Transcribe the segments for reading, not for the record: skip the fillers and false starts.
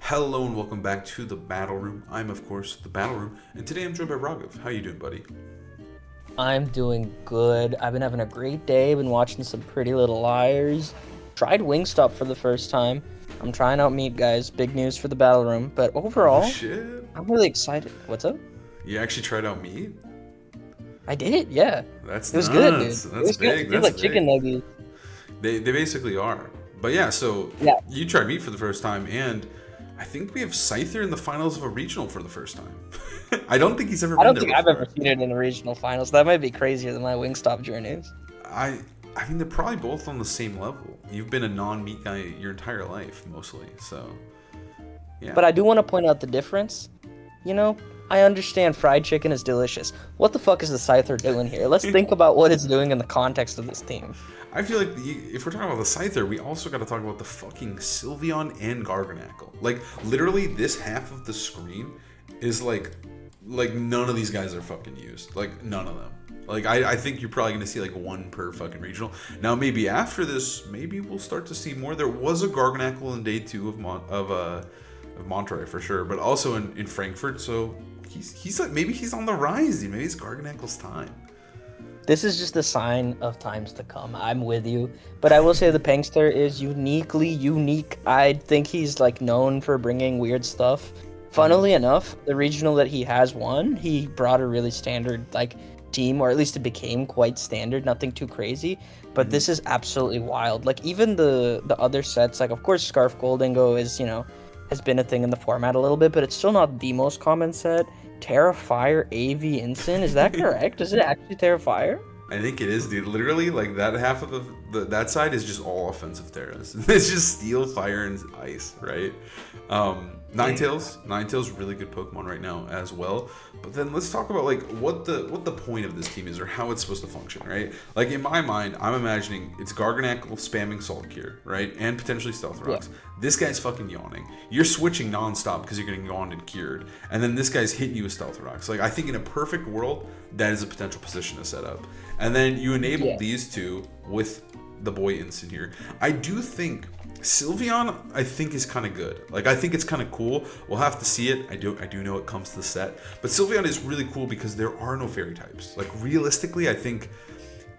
Hello and welcome back to the Battle Room. I'm, of course, the Battle Room, and today I'm joined by Raghav. How you doing, buddy? I'm doing good. I've been having a great day. Been watching some Pretty Little Liars. Tried Wingstop for the first time. I'm trying out meat, guys. Big news for the battle room. But Oh, overall, shit. I'm really excited. What's up? You actually tried out meat? I did, yeah. That's It was good, dude. nuts. It That's was good. big. It tastes That's like chicken big. nuggets. They basically are. But yeah, so Yeah. you tried meat for the first time, and I think we have SCYTHER in the finals of a regional for the first time. I don't think he's ever I been don't there think I've ever before. seen it in the regional finals. That might be crazier than my Wingstop journeys. I I mean, they're probably both on the same level. You've been a non-meat guy your entire life, mostly, so yeah. But I do want to point out the difference. You know, I understand fried chicken is delicious. What the fuck is the Scyther doing here? Let's think about what it's doing in the context of this team. I feel like if we're talking about the SCYTHER, we also got to talk about the fucking Sylveon and Garganackle. Like, literally, this half of the screen is like none of these guys are fucking used. Like, none of them. Like, I think you're probably going to see, like, one per fucking regional. Now, maybe after this, maybe we'll start to see more. There was a Garganackle in day 2 of Monterrey, for sure, but also in Frankfurt, so he's like, maybe he's on the rise. Maybe it's Garganackle's time. This is just a sign of times to come. I'm with you. But I will say the Pangster is uniquely unique. I think he's like known for bringing weird stuff. Funnily enough, the regional that he has won, he brought a really standard like team, or at least it became quite standard, nothing too crazy. But this is absolutely wild. Like even the other sets, like of course Scarf Goldingo is, has been a thing in the format a little bit, but it's still not the most common set. Terra Fire AV Ensign, is that correct? Is it actually Terra Fire? I think it is, dude. Literally, like that half of that side is just all offensive terras. It's just steel, fire, and ice, right? Ninetales, really good Pokemon right now as well. But then let's talk about like what the point of this team is or how it's supposed to function, right? Like in my mind, I'm imagining it's Garganackle spamming Salt Cure, right, and potentially Stealth Rocks. This guy's fucking yawning. You're switching nonstop because you're getting yawned and cured, and then this guy's hitting you with Stealth Rocks. Like I think in a perfect world, that is a potential position to set up. And then you enable these two with the boy Instant here. I do think Sylveon, I think, is kind of good. Like, I think it's kind of cool. We'll have to see it. I do know it comes to the set. But Sylveon is really cool because there are no fairy types. Like, realistically, I think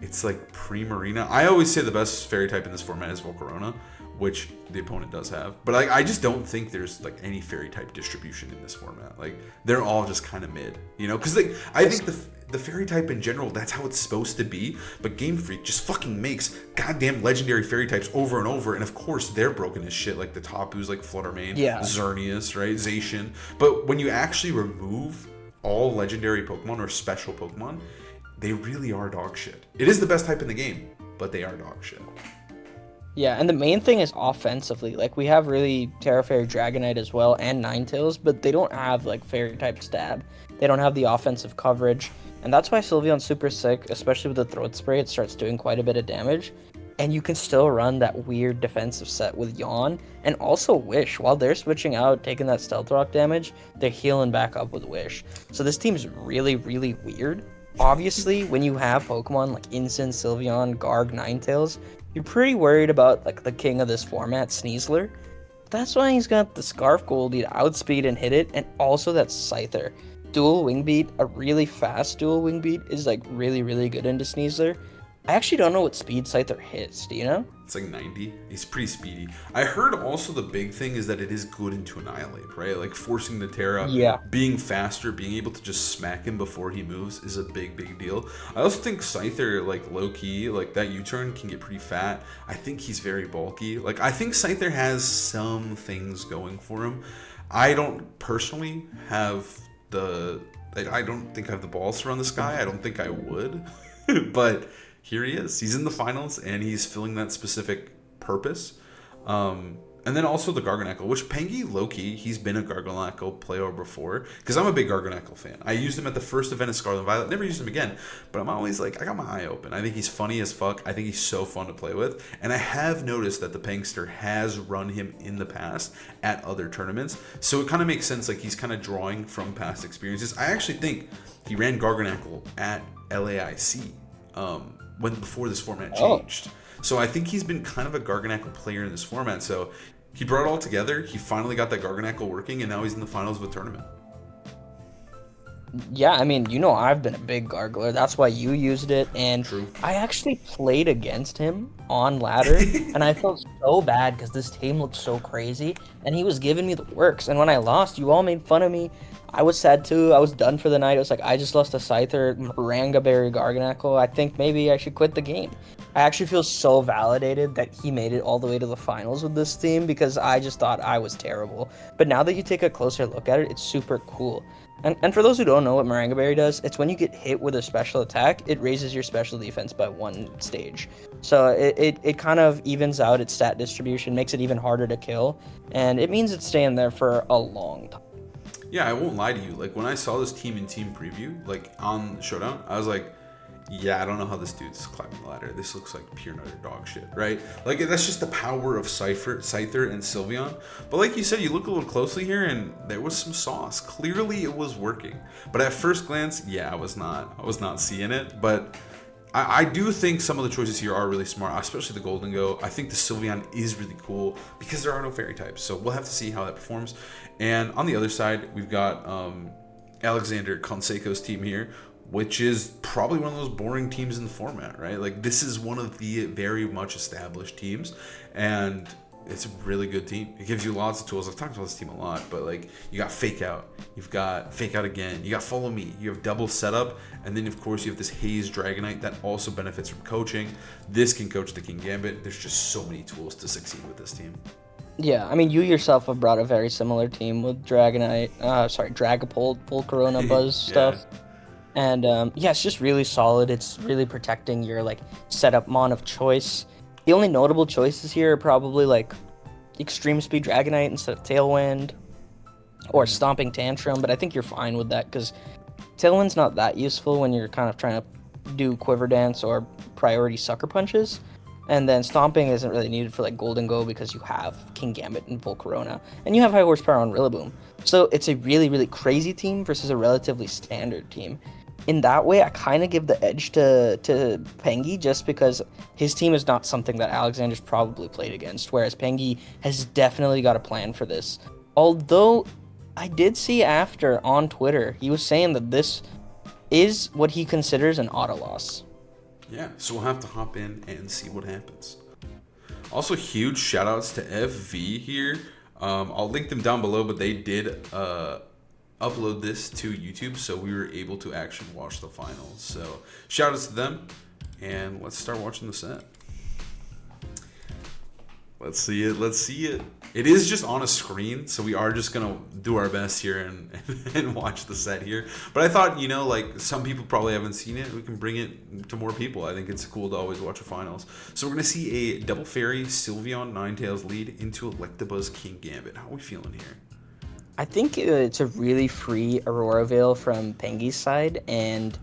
it's like pre-Marina. I always say the best fairy type in this format is Volcarona, which the opponent does have. But I just don't think there's like any fairy type distribution in this format. Like, they're all just kind of mid, Because like, I think the fairy type in general, that's how it's supposed to be. But Game Freak just fucking makes goddamn legendary fairy types over and over. And of course, they're broken as shit. Like the Tapu's, like Fluttermane, Xerneas, right? Zacian. But when you actually remove all legendary Pokemon or special Pokemon, they really are dog shit. It is the best type in the game, but they are dog shit. Yeah, and the main thing is offensively. Like, we have really Terra Fairy Dragonite as well, and Ninetales, but they don't have, like, Fairy-type stab. They don't have the offensive coverage, and that's why Sylveon's super sick, especially with the Throat Spray. It starts doing quite a bit of damage, and you can still run that weird defensive set with Yawn, and also Wish. While they're switching out, taking that Stealth Rock damage, they're healing back up with Wish. So this team's really, really weird. Obviously, when you have Pokemon like Incin, Sylveon, Garg, Ninetales, you're pretty worried about like the king of this format, Sneasler. That's why he's got the Scarf Goldie to outspeed and hit it, and also that Scyther. Dual Wing Beat, a really fast dual Wing Beat, is like really, really good into Sneasler. I actually don't know what speed Scyther hits, do you know? It's like 90. He's pretty speedy. I heard also the big thing is that it is good into Annihilate, right? Like forcing the Terra, being faster, being able to just smack him before he moves is a big, big deal. I also think Scyther, like low-key, like that U-turn can get pretty fat. I think he's very bulky. Like I think Scyther has some things going for him. I don't personally have I don't think I have the balls to run this guy. I don't think I would. But here he is. He's in the finals, and he's filling that specific purpose. And then also the Garganackle, which Pengi, low-key, he's been a Garganackle player before, because I'm a big Garganackle fan. I used him at the first event of Scarlet and Violet, never used him again, but I'm always like, I got my eye open. I think he's funny as fuck. I think he's so fun to play with, and I have noticed that the Pangster has run him in the past at other tournaments, so it kind of makes sense, like he's kind of drawing from past experiences. I actually think he ran Garganackle at LAIC before this format changed. So I think he's been kind of a Garganackle player in this format. So He brought it all together. He finally got that Garganackle working, and now he's in the finals of a tournament. Yeah, I mean, I've been a big Gargler. That's why you used it, and True. I actually played against him on ladder, and I felt so bad because this team looked so crazy, and he was giving me the works. And when I lost, you all made fun of me. I was sad too. I was done for the night. It was like I just lost a Scyther, Marangaberry, Garganackle. I think maybe I should quit the game. I actually feel so validated that he made it all the way to the finals with this team because I just thought I was terrible. But now that you take a closer look at it, it's super cool. And for those who don't know what Marangaberry does, it's when you get hit with a special attack, it raises your special defense by 1 stage. So it kind of evens out its stat distribution, makes it even harder to kill, and it means it's staying there for a long time. Yeah, I won't lie to you. Like, when I saw this team in team preview, like, on Showdown, I was like, yeah, I don't know how this dude's climbing the ladder. This looks like pure nutter dog shit, right? Like, that's just the power of Scyther and Sylveon. But like you said, you look a little closely here, and there was some sauce. Clearly, it was working. But at first glance, yeah, I was not seeing it. But I do think some of the choices here are really smart, especially the Golden Go. I think the Sylveon is really cool because there are no fairy types. So we'll have to see how that performs. And on the other side, we've got Alexander Canseco's team here, which is probably one of those boring teams in the format, right? Like, this is one of the very much established teams, and it's a really good team. It gives you lots of tools. I've talked about this team a lot, but like, you got Fake Out, you've got Fake Out again, you got Follow Me, you have double setup, and then of course you have this Haze Dragonite that also benefits from coaching. This can coach the King Gambit. There's just so many tools to succeed with this team. Yeah, I mean, you yourself have brought a very similar team with Dragapult, Volcarona, Buzz stuff. And yeah, it's just really solid. It's really protecting your like setup mon of choice. The only notable choices here are probably like Extreme Speed Dragonite instead of Tailwind or Stomping Tantrum, but I think you're fine with that because Tailwind's not that useful when you're kind of trying to do Quiver Dance or priority Sucker Punches. And then Stomping isn't really needed for like Golden Go because you have King Gambit and Volcarona, and you have high horsepower on Rillaboom. So it's a really, really crazy team versus a relatively standard team. In that way, I kind of give the edge to Pengi just because his team is not something that Alexander's probably played against, whereas Pengi has definitely got a plan for this. Although, I did see after on Twitter, he was saying that this is what he considers an auto loss. Yeah, so we'll have to hop in and see what happens. Also, huge shout outs to FV here. I'll link them down below, but they did upload this to YouTube, so we were able to actually watch the finals. So shout outs to them, and let's start watching the set. Let's see it. It is just on a screen, so we are just gonna do our best here and watch the set here. But I thought, like, some people probably haven't seen it. We can bring it to more people. I think it's cool to always watch the finals. So we're gonna see a Double Fairy Sylveon Ninetales lead into Electabuzz King Gambit. How are we feeling here? I think it's a really free Aurora Veil from Pengi's side, and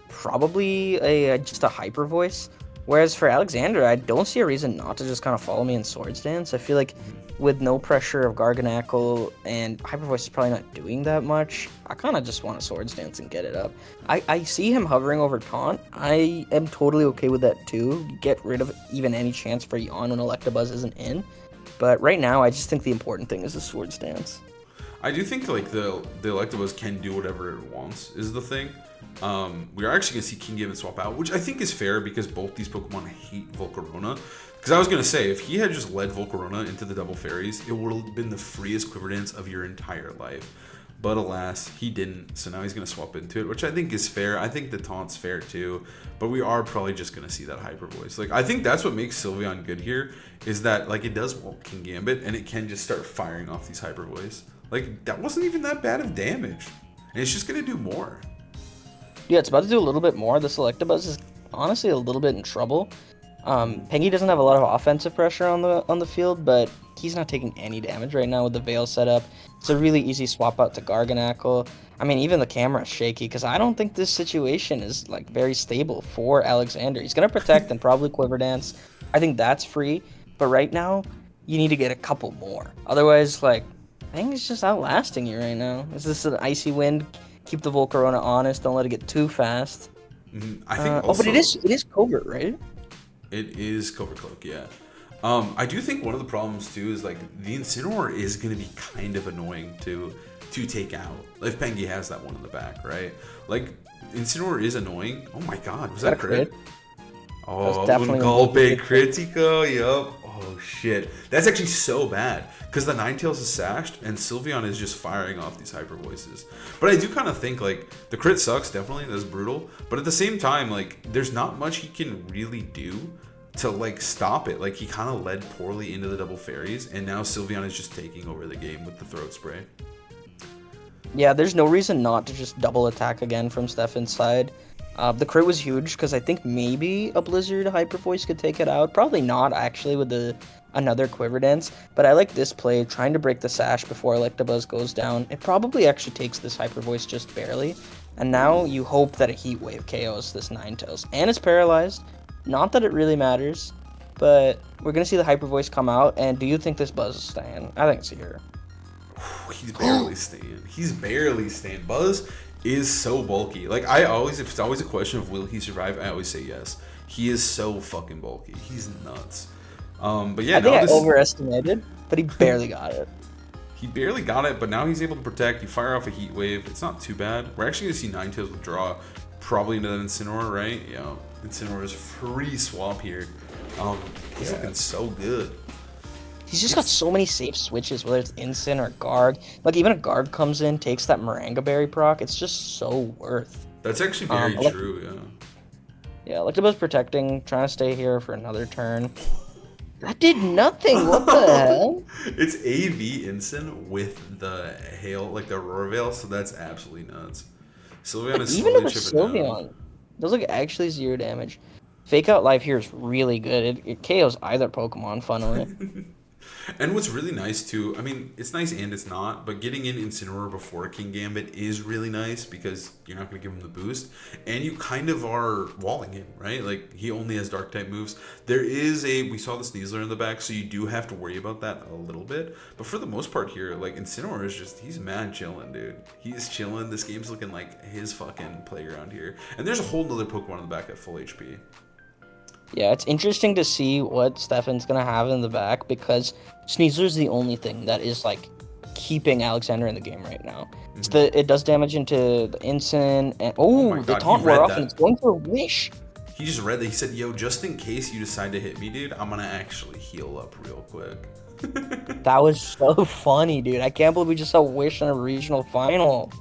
probably just a Hyper Voice. Whereas for Alexander, I don't see a reason not to just kind of follow me in Swords Dance. I feel like with no pressure of Garganackle and Hyper Voice is probably not doing that much, I kind of just want to Swords Dance and get it up. I see him hovering over Taunt. I am totally okay with that too. Get rid of even any chance for Yawn when Electabuzz isn't in. But right now, I just think the important thing is the Swords Dance. I do think like the Electabuzz can do whatever it wants is the thing. We are actually going to see King Gambit swap out, which I think is fair because both these Pokemon hate Volcarona. Because I was going to say, if he had just led Volcarona into the Double Fairies, it would have been the freest Quiver Dance of your entire life. But alas, he didn't, so now he's going to swap into it, which I think is fair. I think the Taunt's fair too, but we are probably just going to see that Hyper Voice. Like, I think that's what makes Sylveon good here, is that, like, it does walk King Gambit, and it can just start firing off these Hyper Voice. Like, that wasn't even that bad of damage, and it's just going to do more. Yeah, it's about to do a little bit more. The Electabuzz is honestly a little bit in trouble. Pengi doesn't have a lot of offensive pressure on the field, but he's not taking any damage right now with the Veil setup. It's a really easy swap out to Garganackle. I mean, even the camera is shaky because I don't think this situation is like very stable for Alexander. He's gonna protect and probably Quiver Dance. I think that's free, but right now you need to get a couple more. Otherwise, like, Pengi's just outlasting you right now. Is this an Icy Wind? Keep the Volcarona honest. Don't let it get too fast. I think also, but it is Covert, right? It is Covert Cloak, yeah. I do think one of the problems too is like the Incineroar is going to be kind of annoying to take out if Pengi has that one in the back, right? Like Incineroar is annoying. Oh my god, was that a crit? Oh, un golpe critico, yup. Oh shit, that's actually so bad because the Ninetales is sashed and Sylveon is just firing off these hyper voices. But I do kind of think like the crit sucks, definitely, that's brutal. But at the same time, like there's not much he can really do to like stop it. Like he kind of led poorly into the double fairies, and now Sylveon is just taking over the game with the throat spray. Yeah, there's no reason not to just double attack again from Stefan's side. The crit was huge because I think maybe a Blizzard Hyper Voice could take it out. Probably not actually with another Quiver Dance. But I like this play, trying to break the sash before Electabuzz goes down. It probably actually takes this Hyper Voice just barely. And now you hope that a Heat Wave KOs this Ninetales. And it's paralyzed. Not that it really matters. But we're going to see the Hyper Voice come out. And do you think this Buzz is staying? I think it's here. He's barely staying. He's barely staying. Buzz is so bulky. Like if it's always a question of will he survive, I always say yes. He is so fucking bulky. He's nuts. But yeah, I think I overestimated, but he barely got it. He barely got it, but now he's able to protect. You fire off a Heat Wave. It's not too bad. We're actually gonna see Ninetales withdraw probably into that Incineroar, right? Yeah, Incineroar is free swap here. He's looking so good. He's just got so many safe switches, whether it's Incin or Garg. Like, even a Garg comes in, takes that Maranga Berry proc, it's just so worth. That's actually very true, yeah. Yeah, Electabuzz protecting, trying to stay here for another turn. That did nothing, what the hell? It's AV Incin with the Hail, like the Aurora Veil, so that's absolutely nuts. Sylveon is slowly chipping down. Does like actually 0 damage. Fake Out Life here is really good. It KOs either Pokemon, funnily. And what's really nice too, I mean, it's nice and it's not, but getting in Incineroar before King Gambit is really nice because you're not going to give him the boost, and you kind of are walling him, right? Like, he only has dark type moves. We saw the Sneasler in the back, so you do have to worry about that a little bit, but for the most part here, like, Incineroar is just, he's mad chilling, dude. He's chilling. This game's looking like his fucking playground here, and there's a whole nother Pokemon in the back at full HP. Yeah, it's interesting to see what Stefan's going to have in the back because Sneasler's the only thing that is, like, keeping Alexander in the game right now. Mm-hmm. It does damage into the Incin, and the taunt wore off, and it's going for a Wish. He just read that. He said, yo, just in case you decide to hit me, dude, I'm going to actually heal up real quick. That was so funny, dude. I can't believe we just saw Wish in a regional final.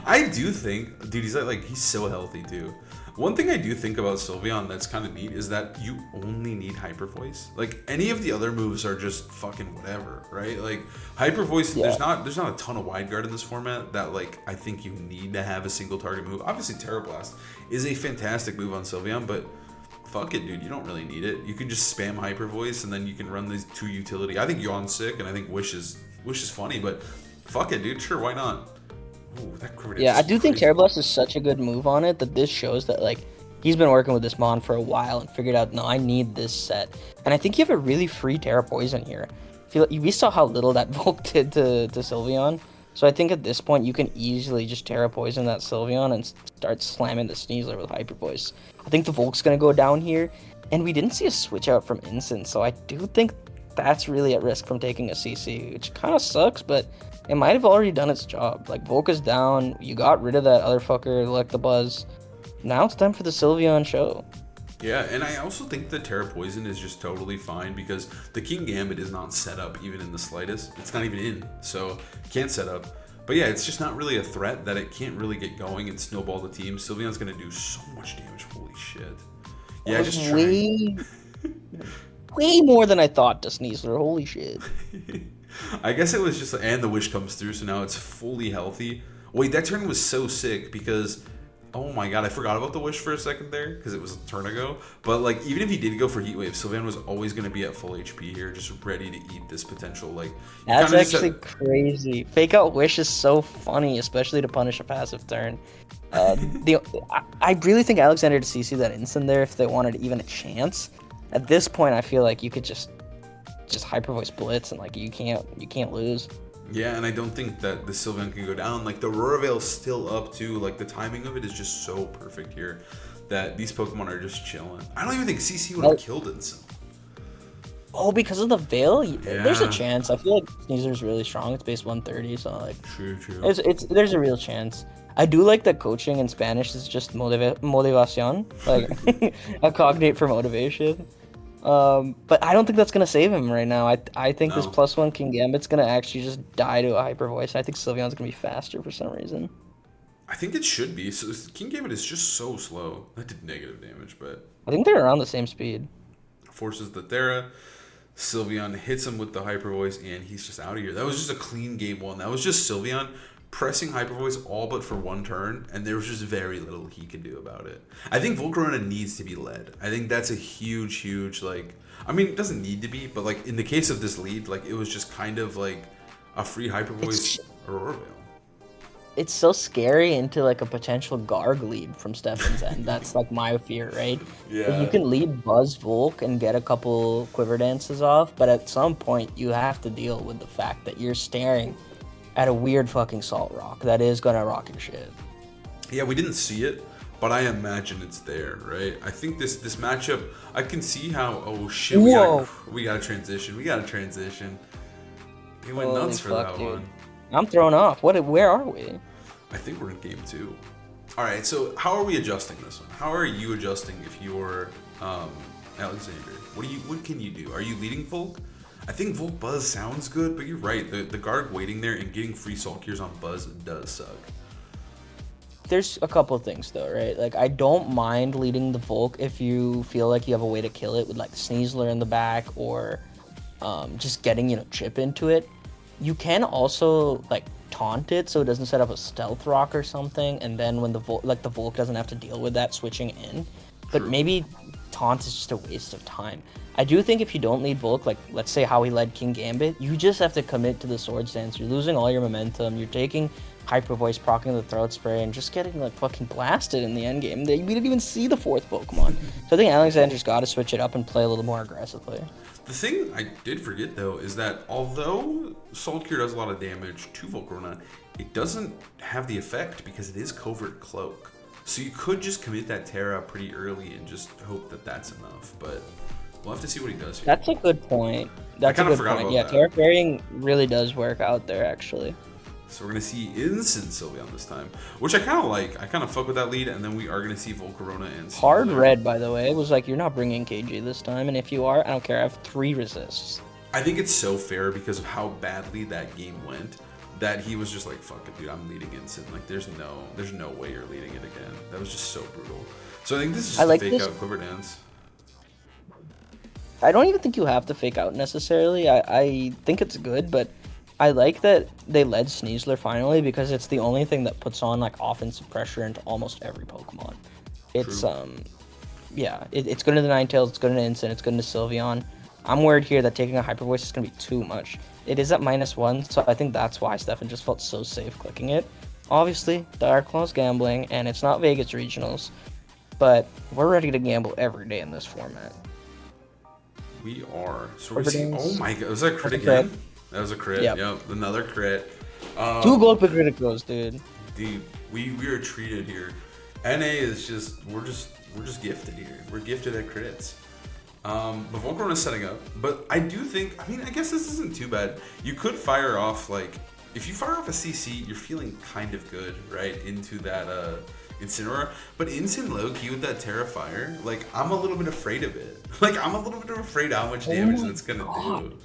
I do think, dude, he's so healthy, too. One thing I do think about Sylveon that's kind of neat is that you only need Hyper Voice. Like, any of the other moves are just fucking whatever, right? Like, Hyper Voice, there's not a ton of Wide Guard in this format that, like, I think you need to have a single target move. Obviously, Terra Blast is a fantastic move on Sylveon, but fuck it, dude, you don't really need it. You can just spam Hyper Voice, and then you can run these 2 utility. I think Yawn's sick, and I think Wish is funny, but fuck it, dude, sure, why not? Ooh, I do think Terra Blast is such a good move on it that this shows that, like, he's been working with this Mon for a while and figured out, no, I need this set. And I think you have a really free Terra Poison here. We saw how little that Volk did to Sylveon. So I think at this point, you can easily just Terra Poison that Sylveon and start slamming the Sneasler with Hyper Voice. I think the Volk's going to go down here. And we didn't see a switch out from Incin, so I do think that's really at risk from taking a CC, which kind of sucks, but it might have already done its job. Like, Volk is down, you got rid of that other fucker, Electabuzz. Now it's time for the Sylveon show. Yeah, and I also think the Terra Poison is just totally fine because the King Gambit is not set up even in the slightest. It's not even in, so can't set up. But yeah, it's just not really a threat that it can't really get going and snowball the team. Sylveon's going to do so much damage, holy shit. Yeah, just way more than I thought to Sneasler, holy shit. I guess it was just, and the Wish comes through, so now it's fully healthy. Wait, that turn was so sick because, oh my god, I forgot about the Wish for a second there because it was a turn ago. But, like, even if he did go for Heat Wave, Sylveon was always going to be at full HP here, just ready to eat this potential, like... That's actually crazy. Fake Out Wish is so funny, especially to punish a passive turn. I really think Alexander to CC that Incin there if they wanted even a chance. At this point, I feel like you could just Hyper Voice Blitz and, like, you can't lose. Yeah, and I don't think that the Sylveon can go down. Like, the Aurora Veil's still up, too. Like, the timing of it is just so perfect here that these Pokemon are just chilling. I don't even think CC would have killed Incin. Oh, because of the Veil? There's a Yeah. chance. I feel like Sneaser's really strong. It's base 130, so like True, true. it's there's a real chance. I do like that coaching in Spanish is just motivación, like a cognate for motivation. But I don't think that's gonna save him right now. I think this No. +1 King Gambit's gonna actually just die to a hyper voice. I think Sylveon's gonna be faster for some reason. I think it should be. So King Gambit is just so slow. That did negative damage, but I think they're around the same speed. forces the Thera. Sylveon hits him with the Hyper Voice, and he's just out of here. That was just a clean game one. That was just Sylveon pressing Hyper Voice all but for one turn, and there was just very little he could do about it. I think Volcarona needs to be led. I think that's a huge, huge, like... I mean, it doesn't need to be, but, like, in the case of this lead, like, it was just kind of, like, a free Hyper Voice Aurora Veil. It's so scary into like a potential Garg lead from Stefan's end. That's like my fear, right? Yeah. You can lead Buzz Volk and get a couple Quiver Dances off, but at some point you have to deal with the fact that you're staring at a weird fucking Salt Rock that is gonna rock your shit. Yeah, we didn't see it, but I imagine it's there, right? I think this matchup, I can see how... Oh, shit, we got a transition. He went Holy nuts for fuck, that dude. one. I'm thrown off. Where are we? I think we're in game 2. All right, so how are we adjusting this one? How are you adjusting if you're Alexander? What can you do? Are you leading Volk? I think Volk Buzz sounds good, but you're right. The guard waiting there and getting free Salt Gears on Buzz does suck. There's a couple of things though, right? Like I don't mind leading the Volk if you feel like you have a way to kill it with like Sneasler in the back or just getting chip into it. You can also like taunt it so it doesn't set up a stealth rock or something, and then when the Volk doesn't have to deal with that switching in. But True. maybe taunt is just a waste of time. I do think if you don't lead Volk, like let's say how he led King Gambit, you just have to commit to the Sword Stance. You're losing all your momentum. You're taking Hyper Voice, proccing the Throat Spray, and just getting like fucking blasted in the end game. We didn't even see the 4th Pokemon. So I think Alexander's got to switch it up and play a little more aggressively. The thing I did forget, though, is that although Salt Cure does a lot of damage to Volcarona, it doesn't have the effect because it is Covert Cloak. So you could just commit that Terra pretty early and just hope that that's enough. But we'll have to see what he does here. That's a good point. That's a good point. Yeah, Terra Fairying really does work out there, actually. So we're going to see Instant Sylveon this time, which I kind of like. I kind of fuck with that lead, and then we are going to see Volcarona and Sylveon. Hard red, by the way. It was like, you're not bringing KG this time, and if you are, I don't care. I have 3 resists. I think it's so fair because of how badly that game went that he was just like, fuck it, dude, I'm leading Instant. Like, there's no way you're leading it again. That was just so brutal. So I think this is just a fake out Quiver Dance. I don't even think you have to fake out necessarily. I think it's good, but I like that they led Sneasler finally because it's the only thing that puts on like offensive pressure into almost every Pokemon. It's True. yeah, it's good into Ninetales, it's good into Instant, it's good into Sylveon. I'm worried here that taking a Hyper Voice is gonna be too much. It is at -1, so I think that's why Stefan just felt so safe clicking it. Obviously, Dark Claw's gambling, and it's not Vegas Regionals, but we're ready to gamble every day in this format. We are. So we're seeing. Oh my god, was that a crit again? That was a crit. Yep, another crit. 2 gold criticals, dude. Dude, we are treated here. NA is just we're just gifted here. We're gifted at crits. But Volcarona's setting up. But I do think, I mean, I guess this isn't too bad. You could fire off, like, if you fire off a CC, you're feeling kind of good, right, into that Incineroar. But Instant low-key with that Terrifier, like, I'm a little bit afraid of it. Like, I'm a little bit afraid how much damage that's going to do.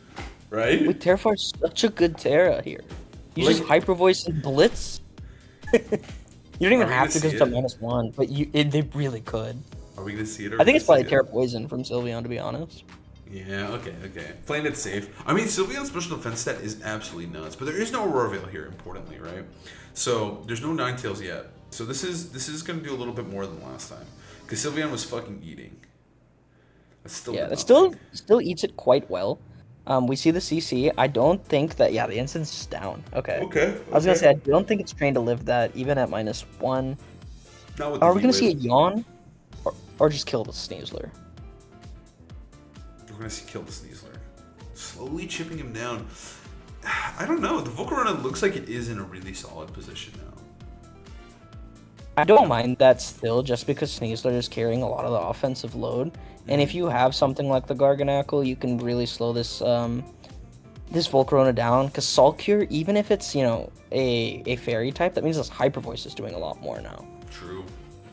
Right? With Terrifier's such a good Terra here. You just Hyper Voice and Blitz. You don't even have to because it's a -1, but they really could. Are we going to see it? I think it's probably Terra Poison from Sylveon, to be honest. Yeah, okay. Playing it safe. I mean, Sylveon's special defense stat is absolutely nuts, but there is no Aurora Veil here, importantly, right? So there's no Ninetales yet. So this is going to do a little bit more than last time, because Sylveon was fucking eating. That's still it still eats it quite well. We see the CC. I don't think that. Yeah, the instant's just down. Okay. I was gonna say I don't think it's trained to live that even at -1. Are we gonna see a yawn, or just kill the Sneasler? We're gonna see kill the Sneasler, slowly chipping him down. I don't know. The Volcarona looks like it is in a really solid position now. I don't mind that still, just because Sneasler is carrying a lot of the offensive load. And if you have something like the Garganackle, you can really slow this Volcarona down. Because Sulcure, even if it's, a fairy type, that means this Hyper Voice is doing a lot more now. True.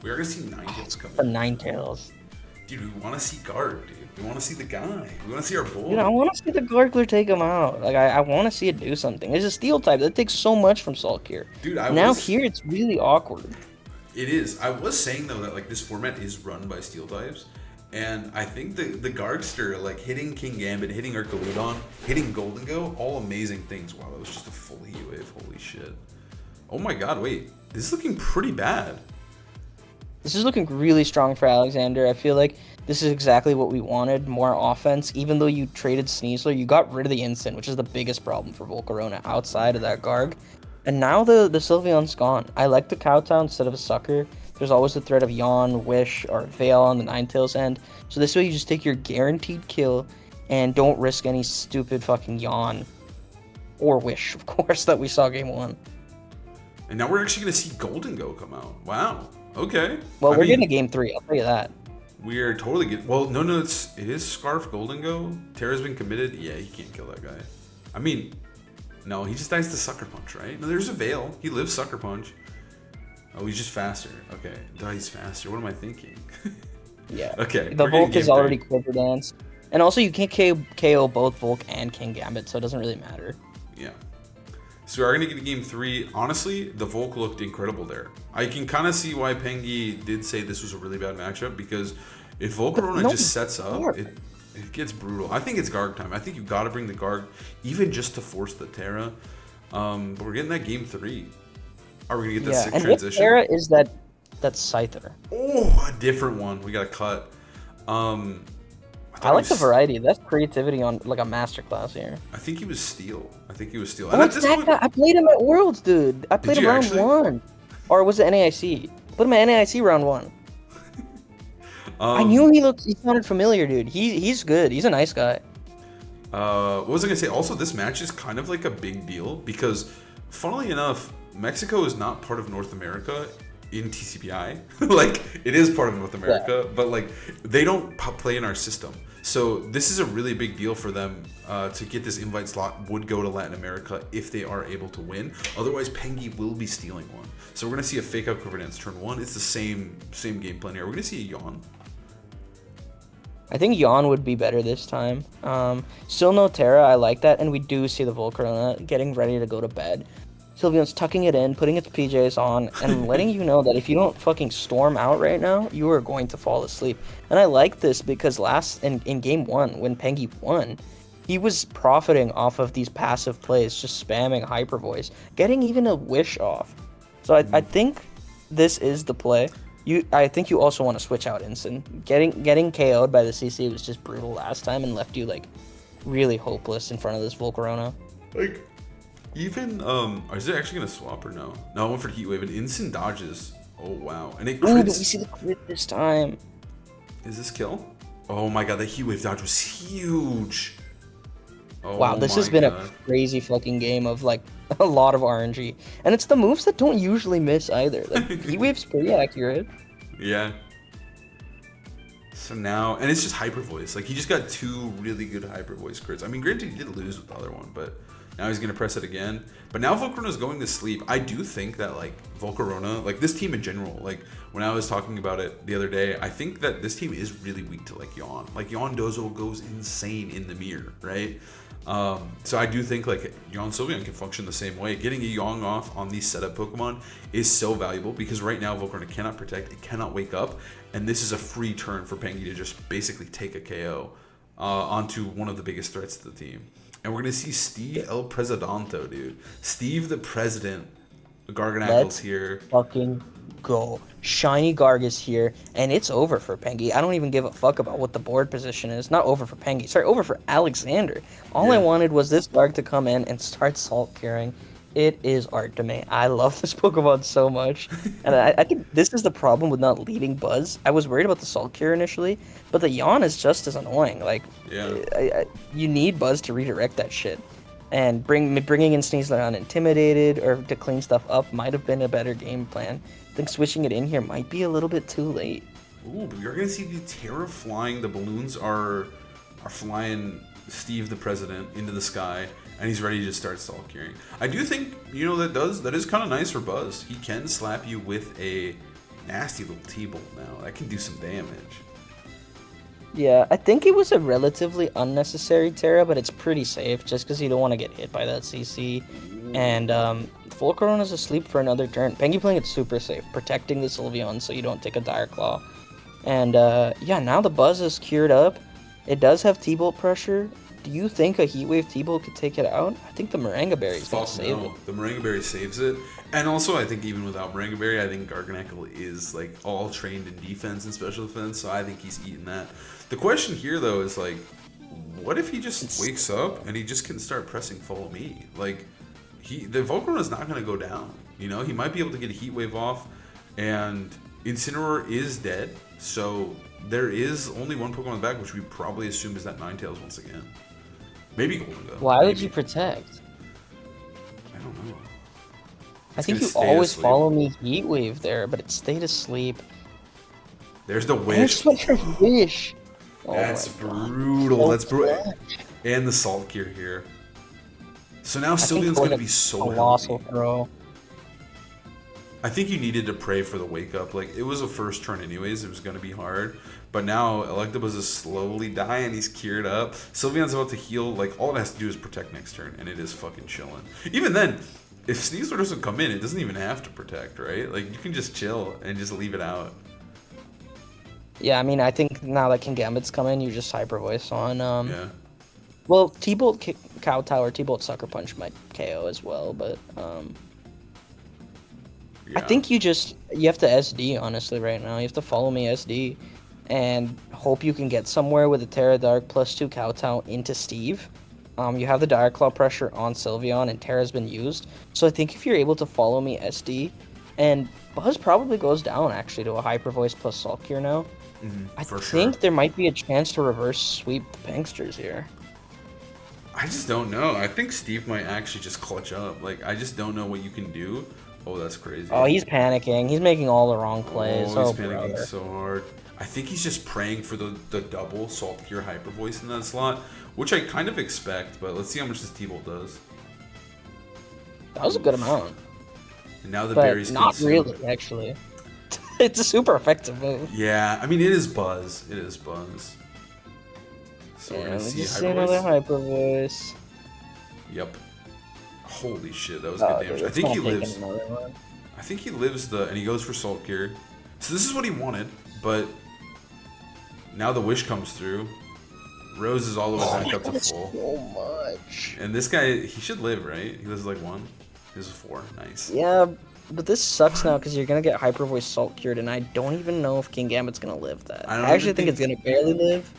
We are going to see Ninetales coming. For Ninetales. Dude, we want to see Guard, dude. We want to see the guy. We want to see our boy. Dude, I want to see the Gargler take him out. Like, I want to see it do something. It's a Steel type. That takes so much from Sulcure. Dude, here, it's really awkward. It is. I was saying, though, that, like, this format is run by Steel types. And I think the Guardster, like, hitting King Gambit, hitting Arcaludon, hitting Golden Go, all amazing things. Wow, that was just a full heat wave. Holy shit. Oh my god, wait. This is looking pretty bad. This is looking really strong for Alexander. I feel like this is exactly what we wanted, more offense. Even though you traded Sneasler, you got rid of the Instant, which is the biggest problem for Volcarona outside of that Garg. And now the Sylveon's gone. I like the Kowtow instead of a Sucker. There's always the threat of Yawn, Wish, or Veil on the Ninetales end. So this way you just take your guaranteed kill and don't risk any stupid fucking Yawn. Or Wish, of course, that we saw game 1. And now we're actually going to see Golden Go come out. Wow. Okay. Well, we're getting a game 3, I'll tell you that. We are totally good. Well, no, it is Scarf Golden Go. Terra's been committed. Yeah, he can't kill that guy. I mean, no, he just dies to Sucker Punch, right? No, there's a Veil. He lives Sucker Punch. Oh, he's just faster. Okay. No, he's faster. What am I thinking? Yeah. Okay. The Volk is already Quiver Dance. And also, you can't KO both Volk and King Gambit, so it doesn't really matter. Yeah. So we are going to get a game 3. Honestly, the Volk looked incredible there. I can kind of see why Pengy did say this was a really bad matchup, because if Volcarona just sets up, it gets brutal. I think it's Garg time. I think you've got to bring the Garg, even just to force the Terra. But we're getting that game 3. Are we going to get that sick transition? And Terra is that SCYTHER. Oh, a different one. We got to cut. I like the variety. That's creativity on like a masterclass here. I think he was Steel. Oh, and at this point, I played him at Worlds, dude. I played him round 1. Or was it NAIC? Put him at NAIC round 1. I knew he sounded familiar, dude. He's good. He's a nice guy. What was I gonna say? Also, this match is kind of like a big deal because, funnily enough, Mexico is not part of North America in TCPI. Like, it is part of North America, but like they don't play in our system. So this is a really big deal for them to get this invite slot. Would go to Latin America if they are able to win. Otherwise, Pengy will be stealing one. So we're gonna see a fake out Quiver Dance turn 1. It's the same game plan here. We're gonna see a Yawn. I think Yawn would be better this time. Still no Terra, I like that, and we do see the Volcarona getting ready to go to bed. Sylveon's tucking it in, putting its PJs on, and letting you know that if you don't fucking storm out right now, you are going to fall asleep. And I like this because in game 1, when Pengy won, he was profiting off of these passive plays, just spamming Hyper Voice, getting even a Wish off. So I think this is the play. I think you also want to switch out Instant. Getting KO'd by the CC was just brutal last time and left you like really hopeless in front of this Volcarona. Like, even is it actually gonna swap or no? No, I went for Heat Wave and Instant dodges. Oh wow, and it crits. Ooh, did we see the crit this time? Is this kill? Oh my god, the Heat Wave dodge was huge. Oh, wow, this has been a crazy fucking game of like a lot of RNG, and it's the moves that don't usually miss either. Like Heat Wave's pretty accurate. Yeah. So now, and it's just Hyper Voice. Like, he just got 2 really good Hyper Voice crits. I mean, granted, he did lose with the other one, but now he's gonna press it again. But now Volcarona's going to sleep. I do think that like Volcarona, like this team in general, like when I was talking about it the other day, I think that this team is really weak to like Yawn. Like Yawn Dozo goes insane in the mirror, right? So I do think like Yawn Sylveon can function the same way. Getting a Yawn off on these setup Pokemon is so valuable because right now Volcarona cannot protect, it cannot wake up, and this is a free turn for Pengy to just basically take a KO onto one of the biggest threats to the team. And we're gonna see Steve El Presidente, dude. Steve the President. Garganackle's here. Fucking go. Shiny Garg is here, and it's over for Pengy. I don't even give a fuck about what the board position is. Not over for Pengy. Sorry, over for Alexander. All I wanted was this Garg to come in and start salt curing. It is art to me. I love this Pokemon so much. And I think this is the problem with not leading Buzz. I was worried about the Salt Cure initially, but the Yawn is just as annoying. Like, you need Buzz to redirect that shit. And bringing in Sneasler unintimidated or to clean stuff up might have been a better game plan. I think switching it in here might be a little bit too late. Ooh, but you're gonna see the Terra flying. The balloons are flying Steve the President into the sky, and he's ready to start stall curing. I do think that is kind of nice for Buzz. He can slap you with a nasty little T-bolt now. That can do some damage. Yeah, I think it was a relatively unnecessary Terra, but it's pretty safe just because you don't want to get hit by that CC. And Full Corona's asleep for another turn. Pengy playing it super safe, protecting the Sylveon so you don't take a Dire Claw. And yeah, now the Buzz is cured up. It does have T-Bolt pressure. Do you think a Heat Wave T-Bolt could take it out? I think the Moringa Berry is going to save it. The Moringa Berry saves it. And also, I think even without Moringa Berry, I think Garganacl is like all trained in defense and special defense, so I think he's eating that. The question here, though, is like, what if he just wakes up and he just can start pressing Follow Me? Like, the Volcarona is not going to go down. You know, he might be able to get a Heat Wave off, and Incineroar is dead, so there is only one Pokemon in the back, which we probably assume is that Ninetales once again. Maybe Golden Gun. Why would you protect? I don't know. I think you always follow me Heat Wave there, but it stayed asleep. There's the Wish. That's your Wish. That's brutal. That's brutal. And the Salt Gear here. So now Sylveon's going to be so healthy. Throw. I think you needed to pray for the wake up. Like, it was a first turn anyways. It was going to be hard. But now Electabuzz is slowly dying. He's cured up. Sylveon's about to heal. Like, all it has to do is protect next turn. And it is fucking chilling. Even then, if Sneasler doesn't come in, it doesn't even have to protect, right? Like, you can just chill and just leave it out. Yeah, I mean, I think now that Kingambit's come in, you just Hyper Voice on. Yeah. Well, T-Bolt Kowtow or T-Bolt Sucker Punch might KO as well, but Yeah. I think you have to SD, honestly, right now. You have to follow me SD and hope you can get somewhere with a Terra Dark +2 Kowtow into Steve. You have the Dire Claw pressure on Sylveon, and Terra's been used. So I think if you're able to follow me SD, and Buzz probably goes down, actually, to a Hyper Voice plus Salt Cure now. I think there might be a chance to reverse sweep the Pinksters here. I just don't know. I think Steve might actually just clutch up. Like, I just don't know what you can do. Oh, that's crazy. Oh, he's panicking. He's making all the wrong plays. Oh, he's panicking so hard. I think he's just praying for the double Salt Cure Hyper Voice in that slot, which I kind of expect, but let's see how much this T-Bolt does. That was a good amount. And now the but berries not consumed. really, actually. It's a super effective move. Yeah, I mean, it is Buzz. It is Buzz. So Yeah, we're going to see just Hyper another Voice. Hyper Voice. Yep. Holy shit, that was good damage. I think he lives. I think he lives and he goes for Salt Gear. So this is what he wanted, but now the Wish comes through. Rose is all the way back up to full. So much. And this guy, he should live, right? He lives like 1. This is 4. Nice. Yeah, but this sucks now because you're gonna get Hyper Voice Salt Cured, and I don't even know if Kingambit's gonna live that. I actually think it's gonna barely live.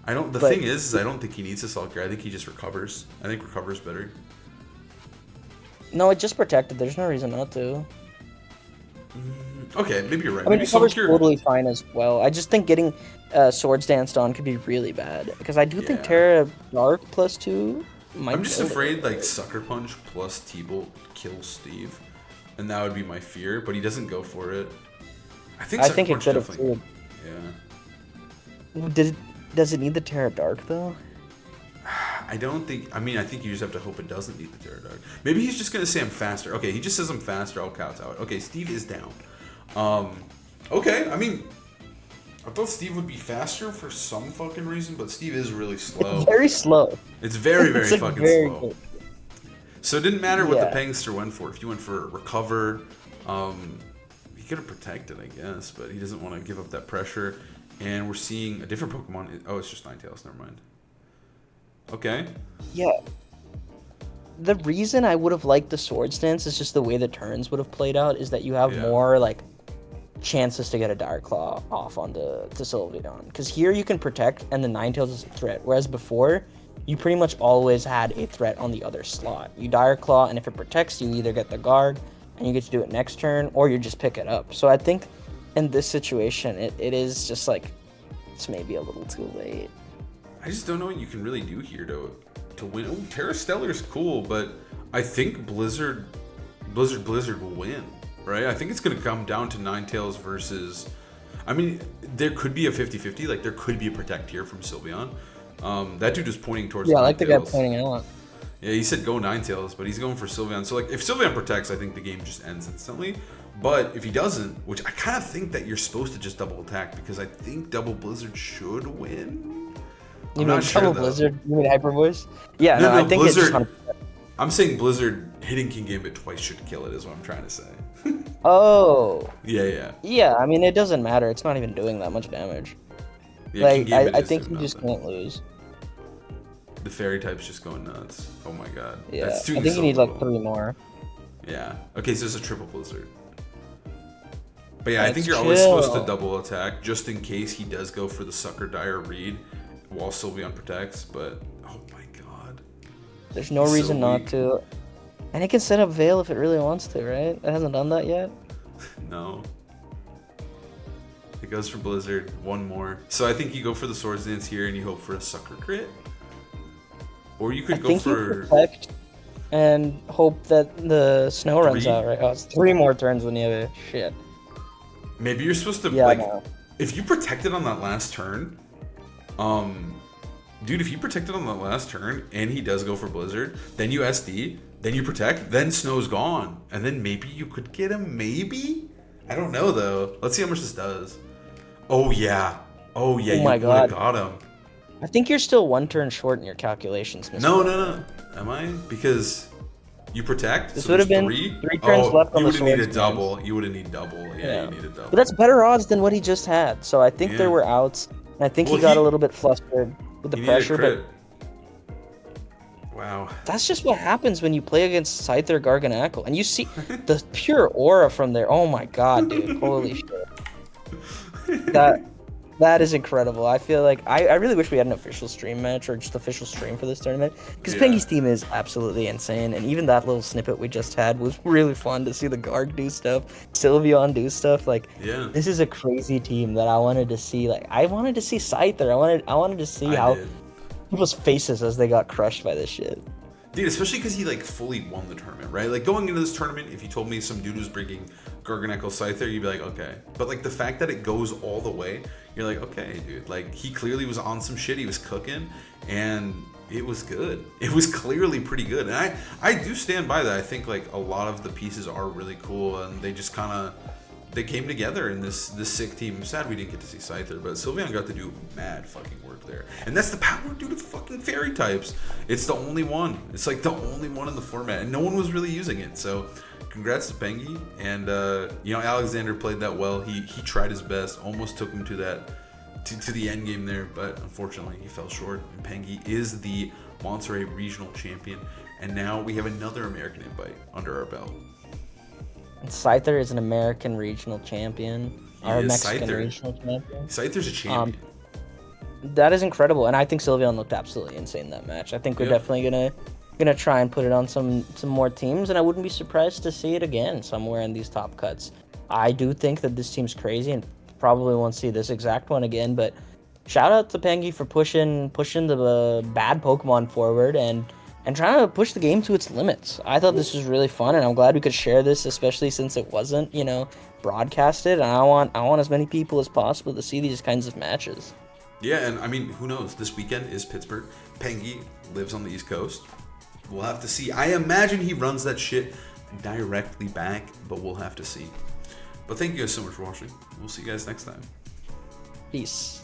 I don't. The thing is I don't think he needs a Salt Cure. I think he just recovers. I think recovers better. No, it just protected. There's no reason not to. Okay, maybe you're right. I mean, Maybe recover's Salt Cure. totally fine as well. I just think getting Swords Danced on could be really bad because I do think Terra Dark +2 might. I'm just afraid like Sucker Punch plus T-Bolt kills Steve, and that would be my fear. But he doesn't go for it. I think it could have too. Yeah. Does it need the Terra Dark though? I don't think. I mean, I think you just have to hope it doesn't need the Terra Dark. Maybe he's just gonna say I'm faster. Okay, he just says I'm faster. I'll kowtow it. Okay, Steve is down. Okay, I mean, I thought Steve would be faster for some fucking reason, but Steve is really slow. It's very slow. It's very, very fucking slow. Good. So it didn't matter what the Pangster went for. If you went for Recover, he could have protected, I guess, but he doesn't want to give up that pressure. And we're seeing a different Pokemon. Oh, it's just Ninetales. Never mind. Okay. Yeah. The reason I would have liked the Swords Dance is just the way the turns would have played out is that you have more like chances to get a Dire Claw off onto Sylveon. Because here you can protect and the Ninetales is a threat. Whereas before, you pretty much always had a threat on the other slot. You Dire Claw, and if it protects, you either get the guard and you get to do it next turn, or you just pick it up. So I think in this situation, it is just like, it's maybe a little too late. I just don't know what you can really do here to win. Oh, Terra Stellar's cool, but I think Blizzard will win, right? I think it's going to come down to Ninetales versus... I mean, there could be a 50-50. Like, there could be a Protect here from Sylveon. That dude is pointing towards Yeah, I like the guy Ninetales. pointing out. Yeah, he said go Ninetales, but he's going for Sylveon. So, like, if Sylveon protects, I think the game just ends instantly. But if he doesn't, which I kind of think that you're supposed to just double attack, because I think Double Blizzard should win. You mean Double Blizzard? You mean Hyper Voice? Yeah, no, I think Blizzard, it's just... I'm saying Blizzard hitting King Gambit twice should kill it, is what I'm trying to say. Oh. Yeah. Yeah, I mean, it doesn't matter. It's not even doing that much damage. Yeah, like, I think you just can't lose. The fairy type's just going nuts. Oh my god. Yeah, That's I think you need like 3 more. Yeah. Okay, so it's a triple Blizzard. But yeah, I think Let's you're always chill. supposed to double attack just in case he does go for the Sucker Dire read while Sylveon protects. But oh my god, There's no reason not to. And it can set up Veil if it really wants to, right? It hasn't done that yet. No. It goes for Blizzard. One more. So I think you go for the Swords Dance here and you hope for a Sucker crit. Or you could go for... You protect and hope that the snow runs out, right? Oh, it's 3 more turns when you have a shit. Maybe you're supposed to, no. if you protected on that last turn, dude, if you protected on that last turn and he does go for Blizzard, then you SD, then you protect, then snow's gone. And then maybe you could get him, maybe? I don't know, though. Let's see how much this does. Oh, yeah. Oh, yeah, you would have got him. I think you're still 1 turn short in your calculations, Mr. No. Am I? Because you protect. This so would have been 3 turns left on the You would have needed double. You would have needed double. Yeah, you needed double. But that's better odds than what he just had. So I think there were outs. And I think he got a little bit flustered with the pressure. But wow. That's just what happens when you play against Scyther Garganackle. And you see the pure aura from there. Oh my god, dude. Holy shit. That is incredible. I feel like I really wish we had an official stream match or just official stream for this tournament, because Pengy's team is absolutely insane, and even that little snippet we just had was really fun to see the Garg do stuff, Sylveon do stuff. Like, this is a crazy team that I wanted to see. Like, I wanted to see Scyther. I wanted to see how people's faces as they got crushed by this shit. Dude, especially because he, like, fully won the tournament, right? Like, going into this tournament, if you told me some dude was bringing Garganackle Scyther, you'd be like, okay. But, like, the fact that it goes all the way, you're like, okay, dude. Like, he clearly was on some shit. He was cooking, and it was good. It was clearly pretty good. And I do stand by that. I think, like, a lot of the pieces are really cool, and they just kind of... They came together in this sick team. I'm sad we didn't get to see Scyther, but Sylveon got to do mad fucking work there. And that's the power due to fucking fairy types. It's the only one. It's like the only one in the format, and no one was really using it. So congrats to Pengy. And you know, Alexander played that well. He tried his best, almost took him to that to the end game there, but unfortunately he fell short. And Pengy is the Monterrey regional champion, and now we have another American invite under our belt. Scyther is an American regional champion. Or Mexican regional champion. Scyther's a champion. That is incredible, and I think Sylveon looked absolutely insane in that match. I think we're definitely gonna try and put it on some more teams, and I wouldn't be surprised to see it again somewhere in these top cuts. I do think that this team's crazy, and probably won't see this exact one again. But shout out to Pengy for pushing the bad Pokemon forward and trying to push the game to its limits. I thought this was really fun, and I'm glad we could share this, especially since it wasn't, broadcasted. And I want as many people as possible to see these kinds of matches. Yeah, and I mean, who knows? This weekend is Pittsburgh. Pengy lives on the East Coast. We'll have to see. I imagine he runs that shit directly back, but we'll have to see. But thank you guys so much for watching. We'll see you guys next time. Peace.